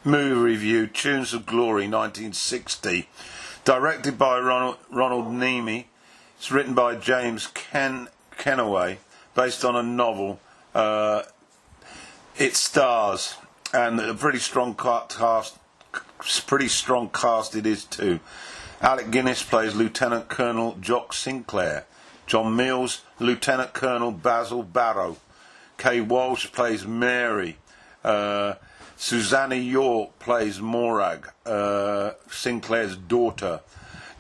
Movie review, Tunes of Glory, 1960. Directed by Ronald Neame. It's written by James Kennaway, based on a novel. It stars, and a pretty strong cast. Pretty strong cast it is too. Alec Guinness plays Lieutenant Colonel Jock Sinclair. John Mills, Lieutenant Colonel Basil Barrow. Kay Walsh plays Mary. Susanna York plays Morag, Sinclair's daughter.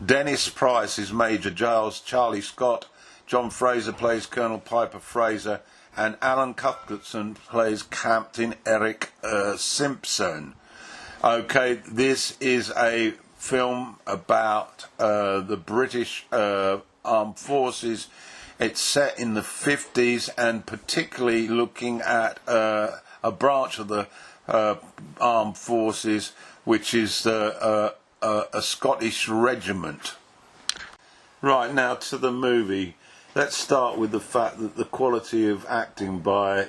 Dennis Price is Major Giles Charlie Scott. John Fraser plays Colonel Piper Fraser. And Alan Cuthbertson plays Captain Eric Simpson. Okay, this is a film about the British Armed Forces. It's set in the 50s, and particularly looking at a branch of the armed forces, which is a Scottish regiment. Right, now to the movie. Let's start with the fact that the quality of acting by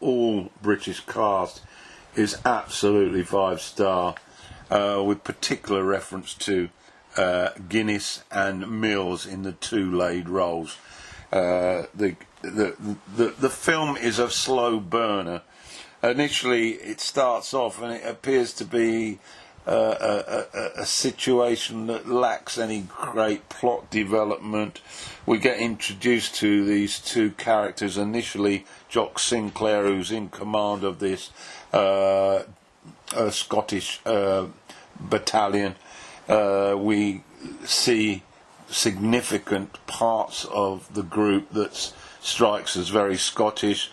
all British cast is absolutely 5-star, with particular reference to Guinness and Mills in the two lead roles. The film is a slow burner. Initially, it starts off and it appears to be a situation that lacks any great plot development. We get introduced to these two characters. Initially, Jock Sinclair, who's in command of this Scottish battalion. We see significant parts of the group that strikes as very Scottish.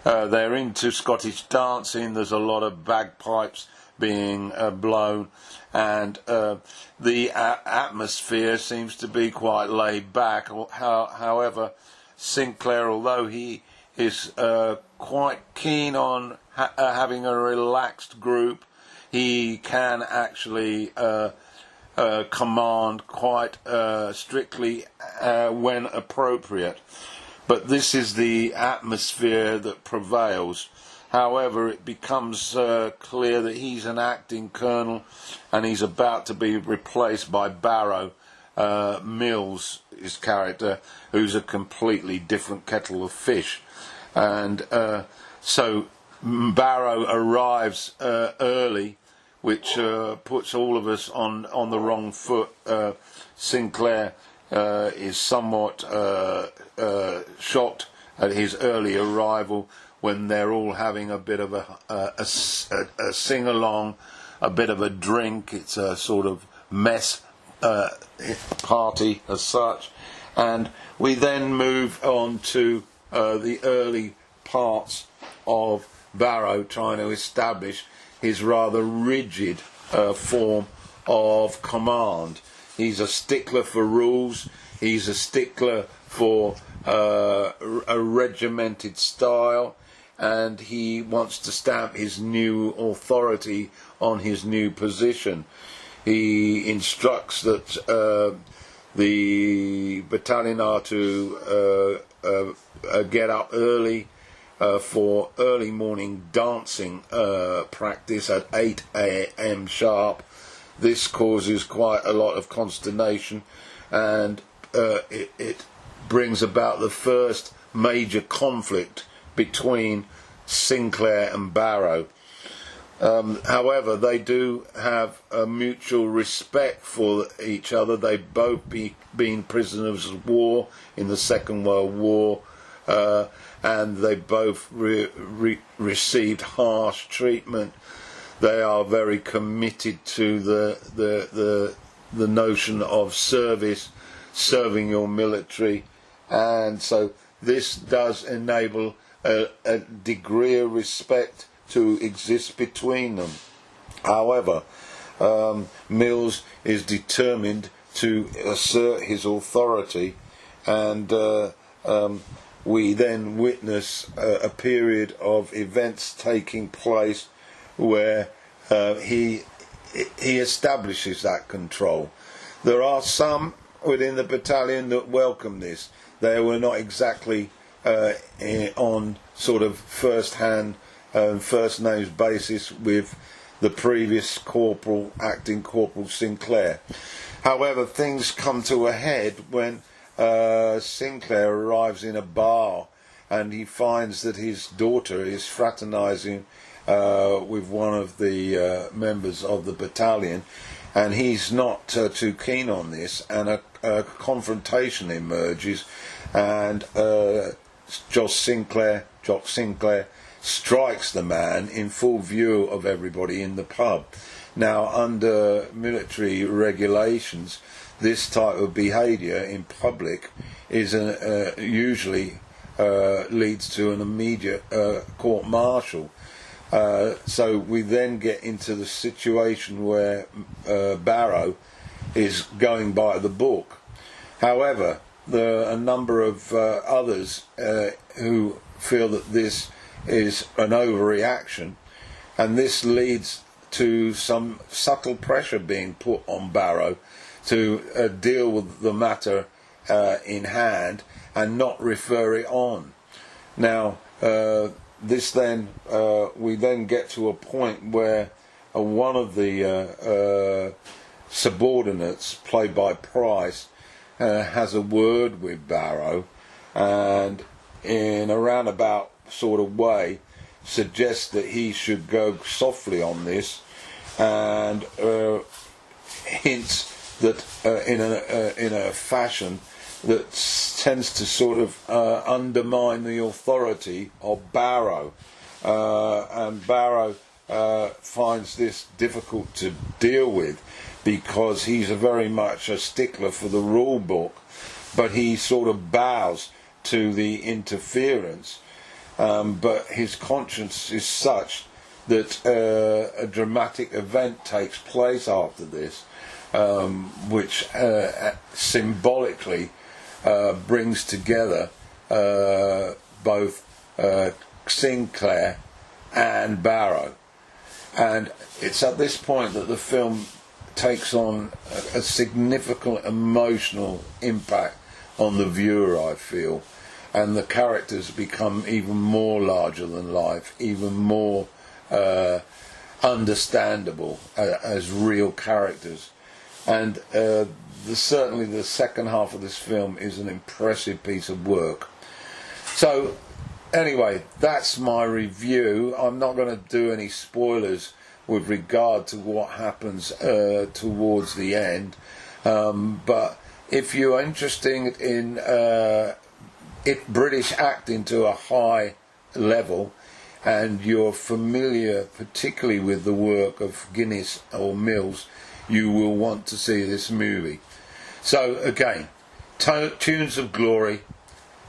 They're into Scottish dancing. There's a lot of bagpipes being blown, and the atmosphere seems to be quite laid back. However, Sinclair, although he is quite keen on having a relaxed group, he can actually command quite strictly when appropriate. But this is the atmosphere that prevails. However, it becomes clear that he's an acting colonel, and he's about to be replaced by Barrow, Mills, his character, who's a completely different kettle of fish. And so Barrow arrives early, which puts all of us on the wrong foot. Sinclair is somewhat shocked at his early arrival, when they're all having a bit of a sing-along, a bit of a drink. It's a sort of mess party as such. And we then move on to the early parts of Barrow trying to establish his rather rigid form of command. He's a stickler for rules. He's a stickler for a regimented style, and he wants to stamp his new authority on his new position. He instructs that the battalion are to get up early for early morning dancing practice at 8 a.m. sharp. This causes quite a lot of consternation, and it brings about the first major conflict between Sinclair and Barrow. However, they do have a mutual respect for each other. They've both been prisoners of war in the Second World War, and they both received harsh treatment. They are very committed to the notion of service, serving your military, and so this does enable a degree of respect to exist between them. However, Mills is determined to assert his authority, and we then witness a period of events taking place where he establishes that control. There are some within the battalion that welcome this. They were not exactly on sort of first-hand, first names basis with the previous acting Corporal Sinclair. However, things come to a head when Sinclair arrives in a bar and he finds that his daughter is fraternising with one of the members of the battalion, and he's not too keen on this, and a confrontation emerges, and Jock Sinclair strikes the man in full view of everybody in the pub. Now, under military regulations, this type of behaviour in public is usually leads to an immediate court-martial. So we then get into the situation where Barrow is going by the book. However, there are a number of others who feel that this is an overreaction, and this leads to some subtle pressure being put on Barrow to deal with the matter in hand and not refer it on. Now, this then we then get to a point where one of the subordinates, played by Price, has a word with Barrow, and in a roundabout sort of way suggests that he should go softly on this, and hints that in a fashion that tends to sort of undermine the authority of Barrow, and Barrow finds this difficult to deal with because he's very much a stickler for the rule book, but he sort of bows to the interference, but his conscience is such that a dramatic event takes place after this, which symbolically brings together both Sinclair and Barrow. And it's at this point that the film takes on a significant emotional impact on the viewer, I feel, and the characters become even more larger than life, even more understandable as real characters. And certainly the second half of this film is an impressive piece of work. So anyway, that's my review. I'm not going to do any spoilers with regard to what happens towards the end, but if you're interested in British acting to a high level, and you're familiar particularly with the work of Guinness or Mills, you will want to see this movie. So again, Tunes of Glory,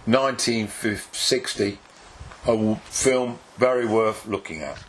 1960, a film very worth looking at.